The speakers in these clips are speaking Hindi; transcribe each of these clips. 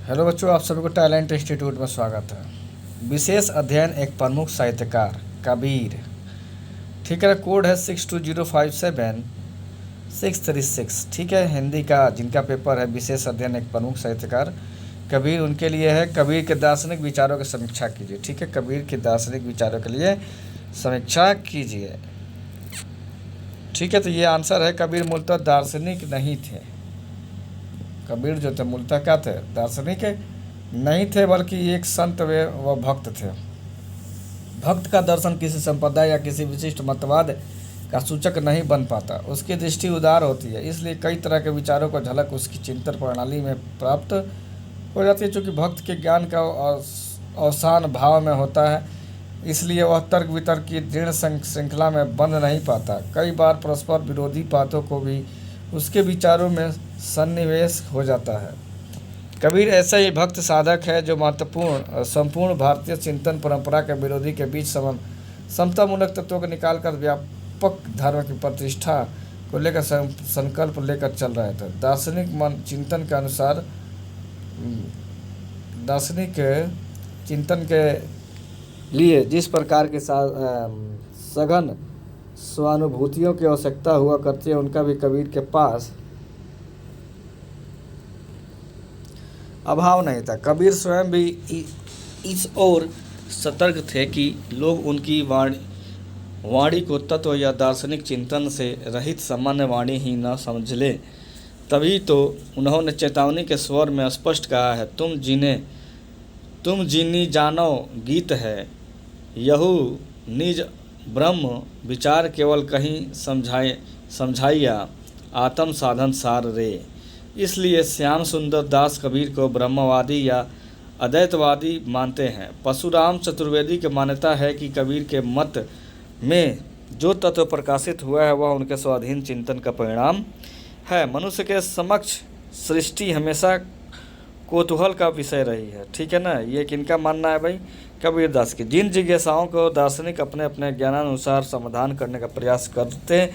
हेलो बच्चों, आप सभी को टैलेंट इंस्टीट्यूट में स्वागत है। विशेष अध्ययन एक प्रमुख साहित्यकार कबीर। ठीक है, कोड है 62057636। ठीक है, हिंदी का जिनका पेपर है विशेष अध्ययन एक प्रमुख साहित्यकार कबीर, उनके लिए है कबीर के दार्शनिक विचारों की समीक्षा कीजिए। ठीक है, कबीर के दार्शनिक विचारों के लिए समीक्षा कीजिए। ठीक है, तो ये आंसर है, कबीर मूलतः दार्शनिक नहीं थे। कबीर जो थे मूलतः क्या थे? दार्शनिक नहीं थे, बल्कि एक संत व भक्त थे। भक्त का दर्शन किसी संप्रदाय या किसी विशिष्ट मतवाद का सूचक नहीं बन पाता, उसकी दृष्टि उदार होती है, इसलिए कई तरह के विचारों को झलक उसकी चिंतन प्रणाली में प्राप्त हो जाती है। चूँकि भक्त के ज्ञान का अवसान भाव में होता है, इसलिए वह तर्क वितर्क की दृढ़ श्रृंखला में बंध नहीं पाता। कई बार परस्पर विरोधी बातों को भी उसके विचारों में सन्निवेश हो जाता है। कबीर ऐसा ही भक्त साधक है जो महत्वपूर्ण संपूर्ण भारतीय चिंतन परंपरा के विरोधी के बीच समतामूलक तत्वों को निकालकर व्यापक धर्म की प्रतिष्ठा को लेकर संकल्प लेकर चल रहे थे। दार्शनिक मन चिंतन के अनुसार दार्शनिक चिंतन के लिए जिस प्रकार के सघन स्वानुभूतियों की आवश्यकता हुआ करती है, उनका भी कबीर के पास अभाव नहीं था। कबीर स्वयं भी इस ओर सतर्क थे कि लोग उनकी वाणी को तत्व या दार्शनिक चिंतन से रहित सामान्य वाणी ही न समझ ले। तभी तो उन्होंने चेतावनी के स्वर में स्पष्ट कहा है, तुम जिनी जानो गीत है, यहू निज ब्रह्म विचार केवल कहीं समझाइया आत्म साधन सार रे। इसलिए श्याम सुंदर दास कबीर को ब्रह्मवादी या अद्वैतवादी मानते हैं। परशुराम चतुर्वेदी की मान्यता है कि कबीर के मत में जो तत्व प्रकाशित हुआ है वह उनके स्वाधीन चिंतन का परिणाम है। मनुष्य के समक्ष सृष्टि हमेशा कौतूहल का विषय रही है। ठीक है ना, ये किनका मानना है भाई? कबीर दास की। जिन जिज्ञासाओं को दार्शनिक अपने अपने ज्ञानानुसार समाधान करने का प्रयास करते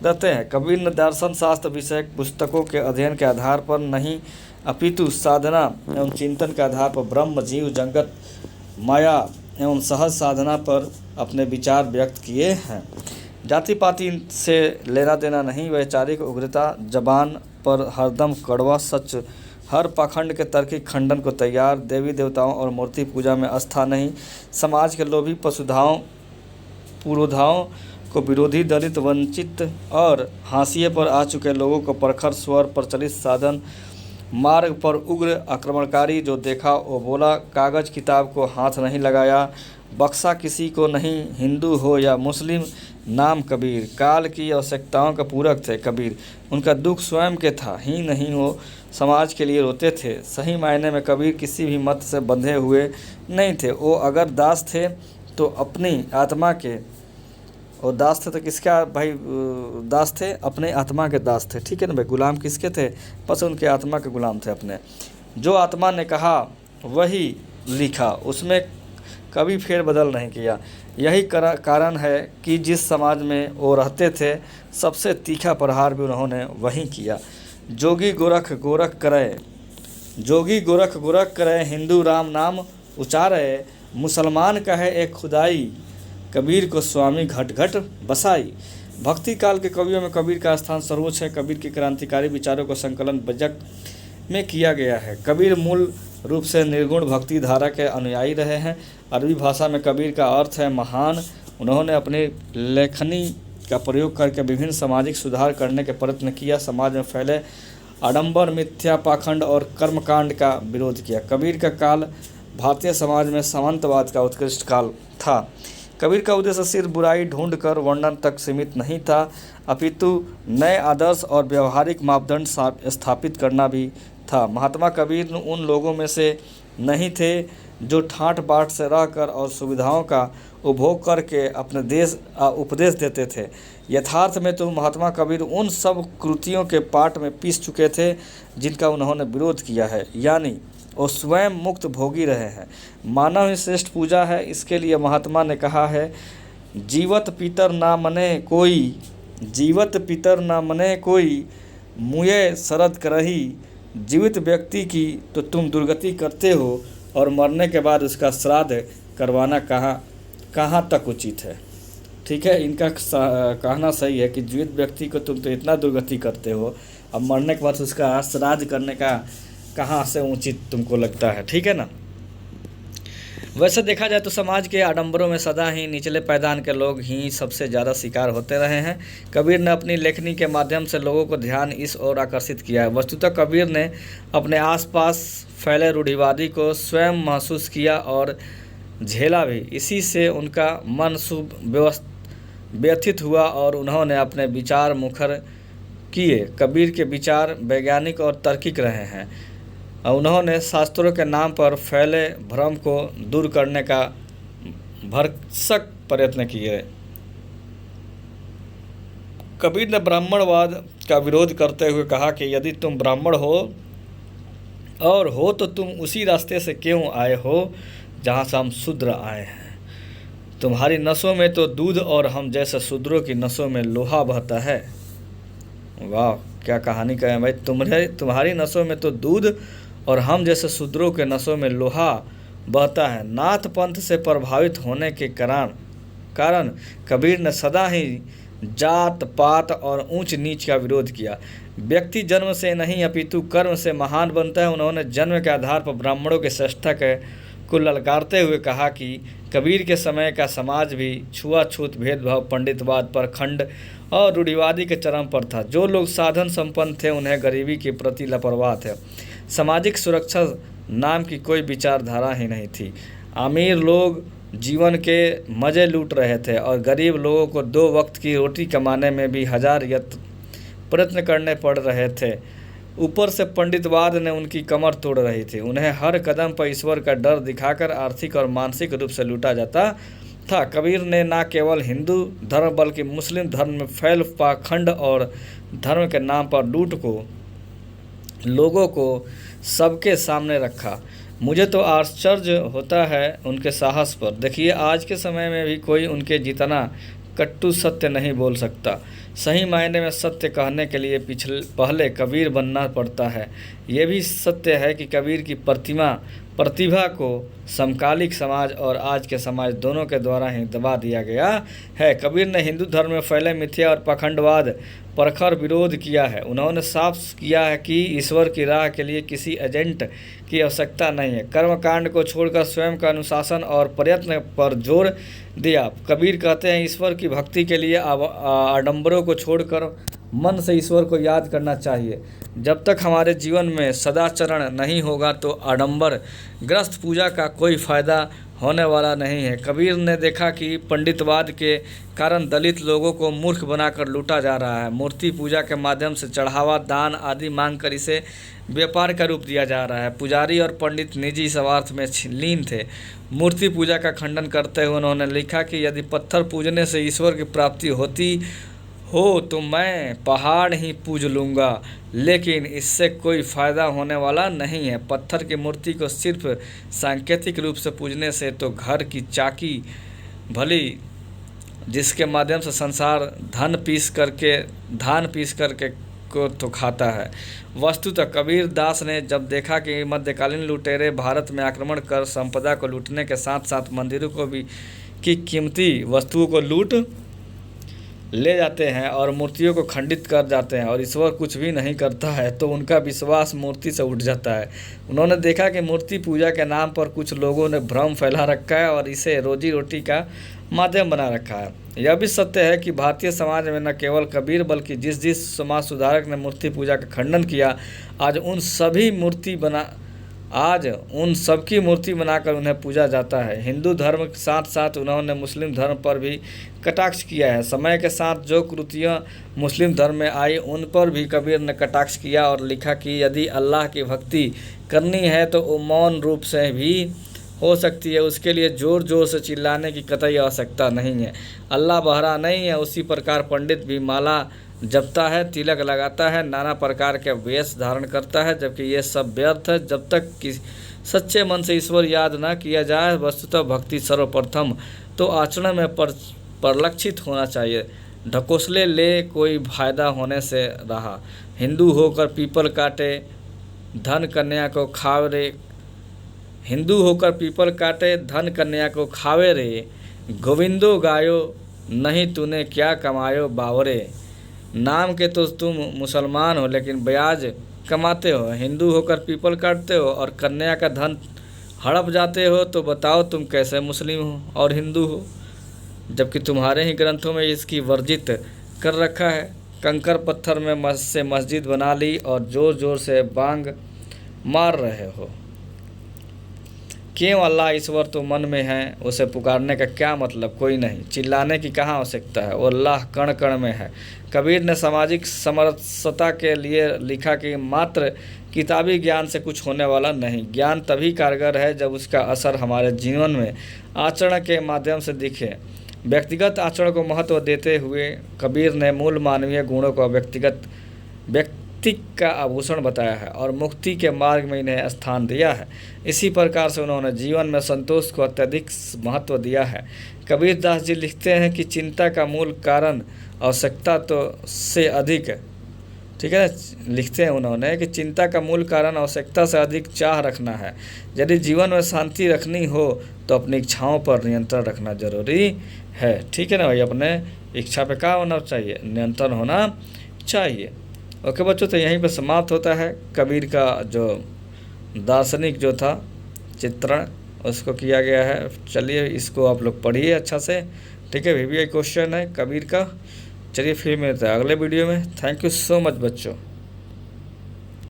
रहते हैं, कबीर ने दर्शन शास्त्र विषयक पुस्तकों के अध्ययन के आधार पर नहीं, अपितु साधना एवं चिंतन के आधार पर ब्रह्म, जीव, जगत, माया एवं सहज साधना पर अपने विचार व्यक्त किए हैं। जाति पाति से लेना देना नहीं, वैचारिक उग्रता, जबान पर हरदम कड़वा सच, हर पाखंड के तार्किक खंडन को तैयार, देवी देवताओं और मूर्ति पूजा में आस्था नहीं, समाज के लोभी पशुधाओं पुरोधाओं को विरोधी, दलित, वंचित और हाशिए पर आ चुके लोगों को प्रखर स्वर प्रचलित साधन मार्ग पर उग्र आक्रमणकारी जो देखा वो बोला, कागज किताब को हाथ नहीं लगाया, बख्शा किसी को नहीं, हिंदू हो या मुस्लिम, नाम कबीर। काल की आवश्यकताओं का पूरक थे कबीर। उनका दुख स्वयं के था ही नहीं, वो समाज के लिए रोते थे। सही मायने में कबीर किसी भी मत से बंधे हुए नहीं थे। वो अगर दास थे तो अपनी आत्मा के, और दास थे तो किसका भाई? दास थे अपने आत्मा के दास थे। ठीक है ना भाई? गुलाम किसके थे? बस उनके आत्मा के गुलाम थे अपने। जो आत्मा ने कहा वही लिखा, उसमें कभी फेरबदल नहीं किया। यही कारण है कि जिस समाज में वो रहते थे सबसे तीखा प्रहार भी उन्होंने वहीं किया। जोगी गोरख गोरख करे, हिंदू राम नाम उचारे, मुसलमान कहे एक खुदाई, कबीर को स्वामी घट घट बसाई। भक्ति काल के कवियों में कबीर का स्थान सर्वोच्च है। कबीर के क्रांतिकारी विचारों को संकलन बजट में किया गया है। कबीर मूल रूप से निर्गुण भक्ति धारा के अनुयायी रहे हैं। अरबी भाषा में कबीर का अर्थ है महान। उन्होंने अपनी लेखनी का प्रयोग करके विभिन्न सामाजिक सुधार करने के प्रयत्न किया। समाज में फैले आडंबर, मिथ्या, पाखंड और कर्मकांड का विरोध किया। कबीर का काल भारतीय समाज में सामंतवाद का उत्कृष्ट काल था। कबीर का उद्देश्य सिर्फ बुराई ढूंढकर वर्णन तक सीमित नहीं था, अपितु नए आदर्श और व्यवहारिक मापदंड स्थापित करना भी था। महात्मा कबीर उन लोगों में से नहीं थे जो ठाट बाट से रहकर और सुविधाओं का उपभोग करके अपने उपदेश देते थे। यथार्थ में तो महात्मा कबीर उन सब कृतियों के पाट में पीस चुके थे जिनका उन्होंने विरोध किया है, यानी वो स्वयं मुक्त भोगी रहे हैं। मानव ही श्रेष्ठ पूजा है। इसके लिए महात्मा ने कहा है, जीवत पितर ना मने कोई, मुए शरद करही, जीवित व्यक्ति की तो तुम दुर्गति करते हो और मरने के बाद उसका श्राद्ध करवाना कहाँ तक उचित है। ठीक है, इनका कहना सही है कि जीवित व्यक्ति को तुम तो इतना दुर्गति करते हो, अब मरने के बाद उसका श्राद्ध करने का कहाँ से उचित तुमको लगता है। ठीक है ना। वैसे देखा जाए तो समाज के आडंबरों में सदा ही निचले पायदान के लोग ही सबसे ज़्यादा शिकार होते रहे हैं। कबीर ने अपनी लेखनी के माध्यम से लोगों को ध्यान इस ओर आकर्षित किया है। वस्तुतः कबीर ने अपने आसपास फैले रूढ़िवादी को स्वयं महसूस किया और झेला भी। इसी से उनका मन व्यथित हुआ और उन्होंने अपने विचार मुखर किए। कबीर के विचार वैज्ञानिक और तार्किक रहे हैं। उन्होंने शास्त्रों के नाम पर फैले भ्रम को दूर करने का भरसक प्रयत्न किए। कबीर ने ब्राह्मणवाद का विरोध करते हुए कहा कि यदि तुम ब्राह्मण हो तो तुम उसी रास्ते से क्यों आए हो जहाँ से हम शूद्र आए हैं। तुम्हारी नसों में तो दूध और हम जैसे शूद्रों की नसों में लोहा बहता है। वाह, क्या कहानी कहें भाई। तुम्हारी नसों में तो दूध और हम जैसे शूद्रों के नसों में लोहा बहता है। नाथ पंथ से प्रभावित होने के कारण कबीर ने सदा ही जात पात और ऊंच नीच का विरोध किया। व्यक्ति जन्म से नहीं अपितु कर्म से महान बनता है। उन्होंने जन्म के आधार पर ब्राह्मणों के श्रेष्ठता को ललकारते हुए कहा कि कबीर के समय का समाज भी छुआछूत, भेदभाव, पंडितवाद, परखंड और रूढ़िवादी के चरम पर था। जो लोग साधन संपन्न थे उन्हें गरीबी के प्रति लापरवाह थे। सामाजिक सुरक्षा नाम की कोई विचारधारा ही नहीं थी। अमीर लोग जीवन के मज़े लूट रहे थे और गरीब लोगों को 2 वक्त की रोटी कमाने में भी हजार प्रयत्न करने पड़ रहे थे। ऊपर से पंडितवाद ने उनकी कमर तोड़ रही थी। उन्हें हर कदम पर ईश्वर का डर दिखाकर आर्थिक और मानसिक रूप से लूटा जाता था। कबीर ने न केवल हिंदू धर्म बल्कि मुस्लिम धर्म में फैल पाखंड और धर्म के नाम पर लूट को लोगों को सबके सामने रखा। मुझे तो आश्चर्य होता है उनके साहस पर। देखिए, आज के समय में भी कोई उनके जितना कट्टु सत्य नहीं बोल सकता। सही मायने में सत्य कहने के लिए पहले कबीर बनना पड़ता है। ये भी सत्य है कि कबीर की प्रतिभा को समकालिक समाज और आज के समाज दोनों के द्वारा ही दबा दिया गया है। कबीर ने हिंदू धर्म में फैले मिथ्या और पाखंडवाद प्रखर विरोध किया है। उन्होंने साफ किया है कि ईश्वर की राह के लिए किसी एजेंट की आवश्यकता नहीं है। कर्मकांड को छोड़कर स्वयं का अनुशासन और प्रयत्न पर जोर दिया। कबीर कहते हैं, ईश्वर की भक्ति के लिए आडंबरों को छोड़कर मन से ईश्वर को याद करना चाहिए। जब तक हमारे जीवन में सदाचरण नहीं होगा तो आडंबर ग्रस्त पूजा का कोई फ़ायदा होने वाला नहीं है। कबीर ने देखा कि पंडितवाद के कारण दलित लोगों को मूर्ख बनाकर लूटा जा रहा है। मूर्ति पूजा के माध्यम से चढ़ावा, दान आदि मांगकर इसे व्यापार का रूप दिया जा रहा है। पुजारी और पंडित निजी स्वार्थ में लीन थे। मूर्ति पूजा का खंडन करते हुए उन्होंने लिखा कि यदि पत्थर पूजने से ईश्वर की प्राप्ति होती हो तो मैं पहाड़ ही पूज लूँगा, लेकिन इससे कोई फ़ायदा होने वाला नहीं है। पत्थर की मूर्ति को सिर्फ सांकेतिक रूप से पूजने से तो घर की चाकी भली, जिसके माध्यम से संसार धान पीस करके को तो खाता है। वस्तुतः कबीर दास ने जब देखा कि मध्यकालीन लुटेरे भारत में आक्रमण कर संपदा को लूटने के साथ साथ मंदिरों को भी की कीमती वस्तुओं को लूट ले जाते हैं और मूर्तियों को खंडित कर जाते हैं और ईश्वर कुछ भी नहीं करता है, तो उनका विश्वास मूर्ति से उठ जाता है। उन्होंने देखा कि मूर्ति पूजा के नाम पर कुछ लोगों ने भ्रम फैला रखा है और इसे रोजी रोटी का माध्यम बना रखा है। यह भी सत्य है कि भारतीय समाज में न केवल कबीर बल्कि जिस समाज सुधारक ने मूर्ति पूजा का खंडन किया, आज उन सबकी मूर्ति बनाकर उन्हें पूजा जाता है। हिंदू धर्म के साथ साथ उन्होंने मुस्लिम धर्म पर भी कटाक्ष किया है। समय के साथ जो कृतियाँ मुस्लिम धर्म में आई उन पर भी कबीर ने कटाक्ष किया और लिखा कि यदि अल्लाह की भक्ति करनी है तो वो मौन रूप से भी हो सकती है, उसके लिए ज़ोर ज़ोर से चिल्लाने की कतई आवश्यकता नहीं है। अल्लाह बहरा नहीं है। उसी प्रकार पंडित भी माला जपता है, तिलक लगाता है, नाना प्रकार के वेश धारण करता है, जबकि ये सब व्यर्थ है जब तक कि सच्चे मन से ईश्वर याद न किया जाए। वस्तुतः भक्ति सर्वप्रथम तो आचरण में परिलक्षित होना चाहिए। ढकोसले ले कोई फायदा होने से रहा। हिंदू होकर पीपल काटे धन कन्या को खावे रे, हिंदू होकर पीपल काटे, धन कन्या को खावे रे, गोविंदो गायो, नहीं तूने क्या कमायो बावरे। नाम के तो तुम मुसलमान हो लेकिन ब्याज कमाते हो, हिंदू होकर पीपल काटते हो और कन्या का धन हड़प जाते हो, तो बताओ तुम कैसे मुस्लिम हो और हिंदू हो, जबकि तुम्हारे ही ग्रंथों में इसकी वर्जित कर रखा है। कंकर पत्थर में से मस्जिद बना ली और ज़ोर ज़ोर से बांग मार रहे हो। क्यों? अल्लाह ईश्वर तो मन में है, उसे पुकारने का क्या मतलब? कोई नहीं, चिल्लाने की कहाँ आवश्यकता है, वो अल्लाह कण कण में है। कबीर ने सामाजिक समरसता के लिए लिखा कि मात्र किताबी ज्ञान से कुछ होने वाला नहीं, ज्ञान तभी कारगर है जब उसका असर हमारे जीवन में आचरण के माध्यम से दिखे। व्यक्तिगत आचरण को महत्व देते हुए कबीर ने मूल मानवीय गुणों को व्यक्ति का आभूषण बताया है और मुक्ति के मार्ग में इन्हें स्थान दिया है। इसी प्रकार से उन्होंने जीवन में संतोष को अत्यधिक महत्व दिया है। कबीर दास जी लिखते हैं कि चिंता का मूल कारण आवश्यकता तो से अधिक, ठीक है, लिखते हैं उन्होंने कि चिंता का मूल कारण आवश्यकता से अधिक चाह रखना है। यदि जीवन में शांति रखनी हो तो अपनी इच्छाओं पर नियंत्रण रखना जरूरी है। ठीक है ना भाई, अपने इच्छा पे क्या होना चाहिए? नियंत्रण होना चाहिए। ओके बच्चों, तो यहीं पे समाप्त होता है कबीर का जो दार्शनिक जो था चित्रण उसको किया गया है। चलिए इसको आप लोग पढ़िए अच्छा से, ठीक है। VBI क्वेश्चन है कबीर का। चलिए फिर मिलते हैं अगले वीडियो में। थैंक यू सो मच बच्चों।